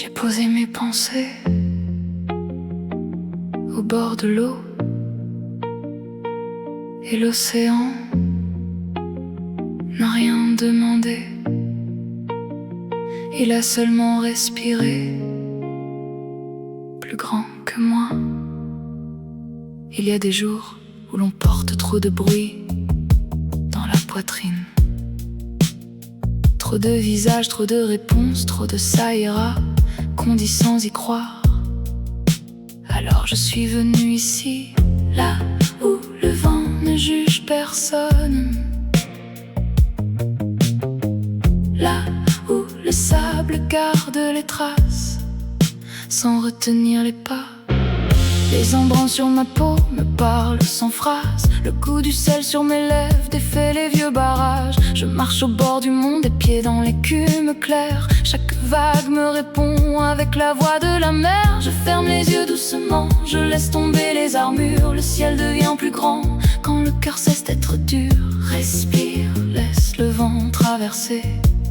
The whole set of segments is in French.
J'ai posé mes pensées au bord de l'eau, et l'océan n'a rien demandé. Il a seulement respiré, plus grand que moi. Il y a des jours où l'on porte trop de bruit dans la poitrine. Trop de visages, trop de réponses, trop de ça ira qu'on dit sans y croire. Alors je suis venu ici, là où le vent ne juge personne, là où le sable garde les traces sans retenir les pas. Les embruns sur ma peau me parlent sans phrase. Le goût du sel sur mes lèvres défait les vieux barrages. Je marche au bord du monde, des pieds dans l'écume claire. Chaque vague me répond avec la voix de la mer. Je ferme les yeux doucement, je laisse tomber les armures. Le ciel devient plus grand quand le cœur cesse d'être dur. Respire, laisse le vent traverser.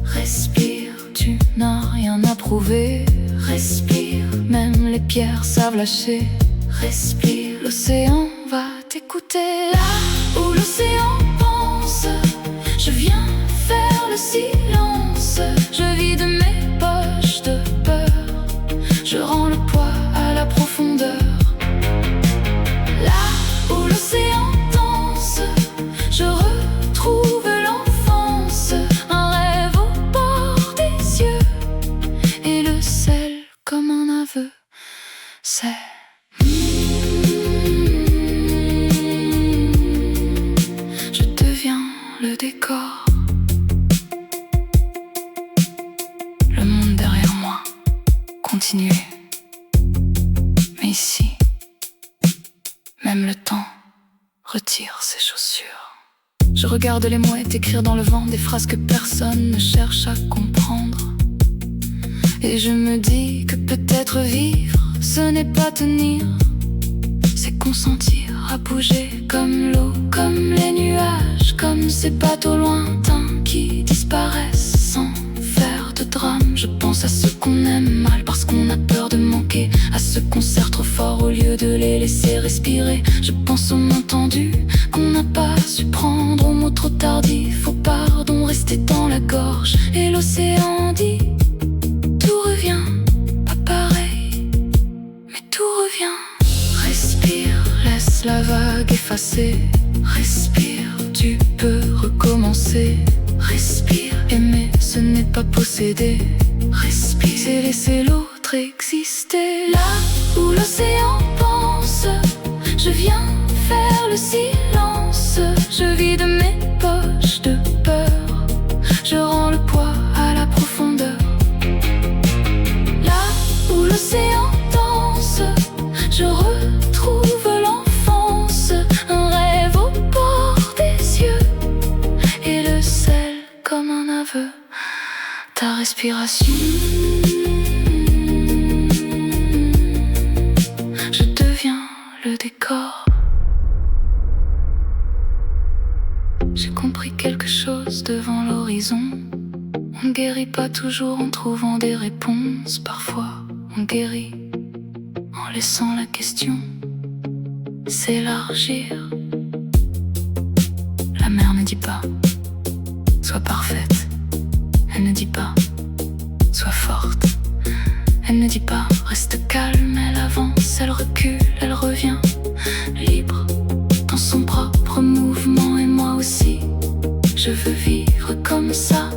Respire, tu n'as rien à prouver. Respire, même les pierres savent lâcher. Respire, l'océan va t'écouter. Là où l'océan pense, je viens faire le silence. Je vide mes poches de peur, je rends le poids à la profondeur. Là où l'océan danse, je retrouve l'enfance. Un rêve au bord des yeux, et le sel comme un aveu. C'est je deviens le décor, le monde derrière moi continue. Mais ici, même le temps retire ses chaussures. Je regarde les mouettes écrire dans le vent des phrases que personne ne cherche à comprendre. Et je me dis que peut-être vivre, ce n'est pas tenir, c'est consentir à bouger comme l'eau, comme les nuages, comme ces bateaux lointains qui disparaissent sans faire de drame. Je pense à ceux qu'on aime mal parce qu'on a peur de manquer, à ceux qu'on serre trop fort au lieu de les laisser respirer. Je pense aux mots tendus qu'on n'a pas su prendre, aux mots trop tardifs, au pardon resté dans la gorge. Et l'océan dit tout revient, pas pareil, mais tout revient. Respire, laisse la vague effacer. Respire, tu peux recommencer. Respire, aimer ce n'est pas posséder. Respire, c'est laisser l'autre exister. Là où l'océan pense, je viens faire le silence. Je vide mes poches de peur, je rends le poids à la profondeur. Là où l'océan danse, je retrouve l'enfance. Un rêve au bord des yeux, et le sel comme un aveu. Ta respiration, je deviens le décor. J'ai compris quelque chose devant l'horizon. On ne guérit pas toujours en trouvant des réponses. Parfois on guérit en laissant la question s'élargir. La mer ne dit pas sois parfaite, elle ne dit pas sois forte, elle ne dit pas reste calme. Elle avance, elle recule, elle revient libre dans son propre mouvement. Et moi aussi, je veux vivre comme ça.